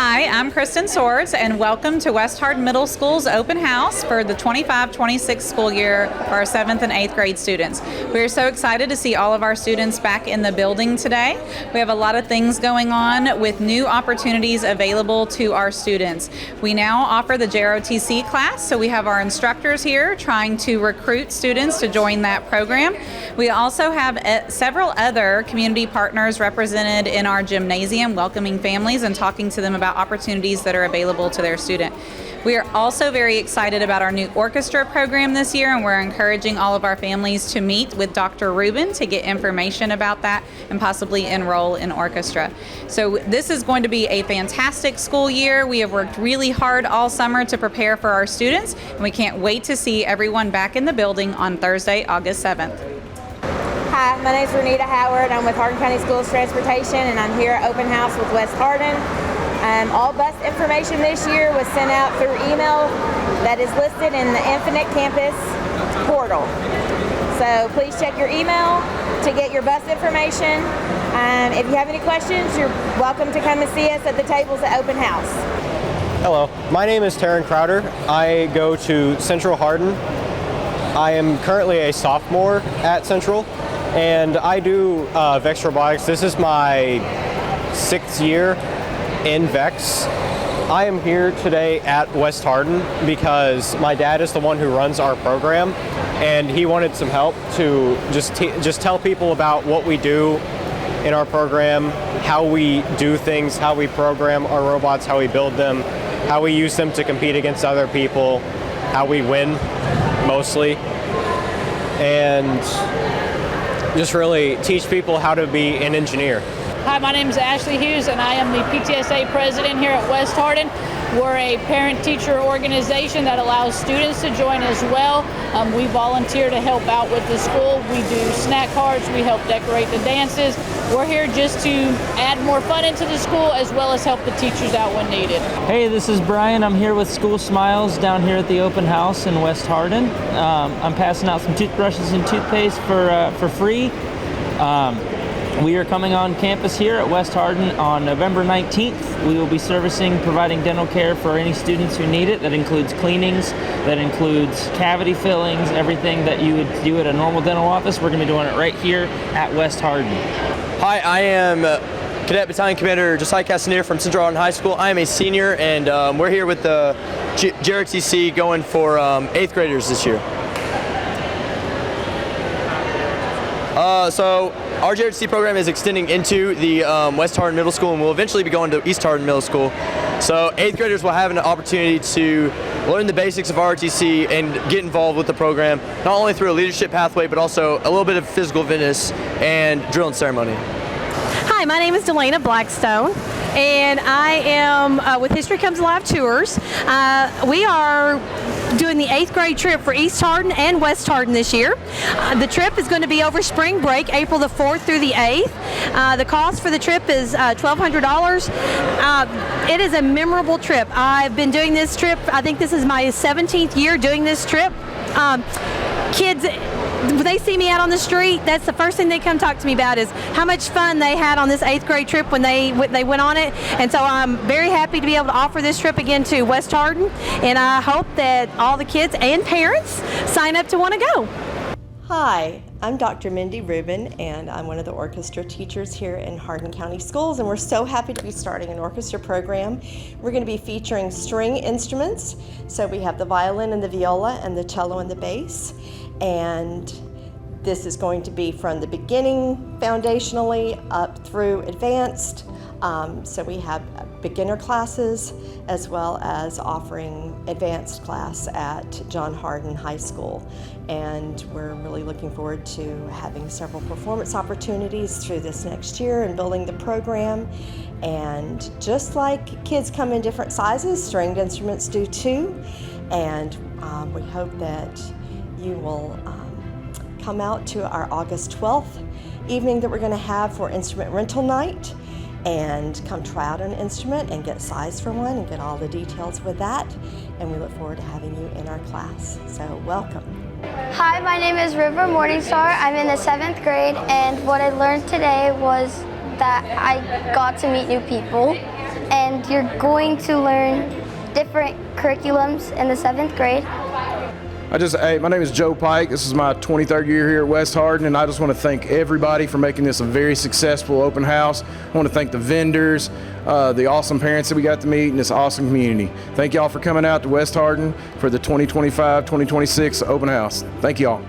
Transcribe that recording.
Hi, I'm Kristen Swords, and welcome to West Hardin Middle School's open house for the 25-26 school year for our 7th and 8th grade students. We're so excited to see all of our students back in the building today. We have a lot of things going on with new opportunities available to our students. We now offer the JROTC class, so we have our instructors here trying to recruit students to join that program. We also have several other community partners represented in our gymnasium, welcoming families and talking to them about opportunities that are available to their student. We are also very excited about our new orchestra program this year, and we're encouraging all of our families to meet with Dr. Rubin to get information about that and possibly enroll in orchestra. So this is going to be a fantastic school year. We have worked really hard all summer to prepare for our students, and we can't wait to see everyone back in the building on Thursday, August 7th. Hi, my name is Renita Howard. I'm with Hardin County Schools Transportation, and I'm here at Open House with West Hardin. All bus information this year was sent out through email that is listed in the Infinite Campus portal. So please check your email to get your bus information. If you have any questions, you're welcome to come and see us at the tables at Open House. Hello, my name is Taryn Crowder. I go to Central Hardin. I am currently a sophomore at Central, and I do VEX robotics. This is my 6th year in VEX. I am here today at West Hardin because my dad is the one who runs our program, and he wanted some help to just tell people about what we do in our program, how we do things, how we program our robots, how we build them, how we use them to compete against other people, how we win mostly, and just really teach people how to be an engineer. Hi, my name is Ashley Hughes, and I am the PTSA president here at West Hardin. We're a parent-teacher organization that allows students to join as well. We volunteer to help out with the school. We do snack cards. We help decorate the dances. We're here just to add more fun into the school as well as help the teachers out when needed. Hey, this is Brian. I'm here with School Smiles down here at the open house in West Hardin. I'm passing out some toothbrushes and toothpaste for free. We are coming on campus here at West Hardin on November 19th. We will be providing dental care for any students who need it. That includes cleanings, that includes cavity fillings, everything that you would do at a normal dental office. We're going to be doing it right here at West Hardin. Hi, I am Cadet Battalion Commander Josiah Castaneer from Central Hardin High School. I am a senior, and we're here with the JROTC going for 8th graders this year. So our JROTC program is extending into the West Hardin Middle School, and we'll eventually be going to East Hardin Middle School. So 8th graders will have an opportunity to learn the basics of ROTC and get involved with the program, not only through a leadership pathway, but also a little bit of physical fitness and drill and ceremony. Hi, my name is Delana Blackstone, and I am with History Comes Alive Tours. We are doing the 8th grade trip for East Hardin and West Hardin this year. The trip is going to be over spring break, April the 4th through the 8th. The cost for the trip is $1,200. It is a memorable trip. I've been doing this trip, I think this is my 17th year doing this trip. Kids, when they see me out on the street, that's the first thing they come talk to me about is how much fun they had on this 8th grade trip when they went on it. And so I'm very happy to be able to offer this trip again to West Hardin, and I hope that all the kids and parents sign up to want to go. Hi, I'm Dr. Mindy Rubin, and I'm one of the orchestra teachers here in Hardin County Schools, and we're so happy to be starting an orchestra program. We're going to be featuring string instruments, so we have the violin and the viola and the cello and the bass, and this is going to be from the beginning foundationally up through advanced. So we have beginner classes as well as offering advanced class at John Hardin High School. And we're really looking forward to having several performance opportunities through this next year and building the program. And just like kids come in different sizes, stringed instruments do too. And we hope that you will come out to our August 12th evening that we're going to have for instrument rental night, and come try out an instrument and get sized for one and get all the details with that. And we look forward to having you in our class. So welcome. Hi, my name is River Morningstar. I'm in the 7th grade, and what I learned today was that I got to meet new people. and you're going to learn different curriculums in the 7th grade. Hey, my name is Joe Pike. This is my 23rd year here at West Hardin, and I just want to thank everybody for making this a very successful open house. I want to thank the vendors, the awesome parents that we got to meet, and this awesome community. Thank y'all for coming out to West Hardin for the 2025-2026 open house. Thank y'all.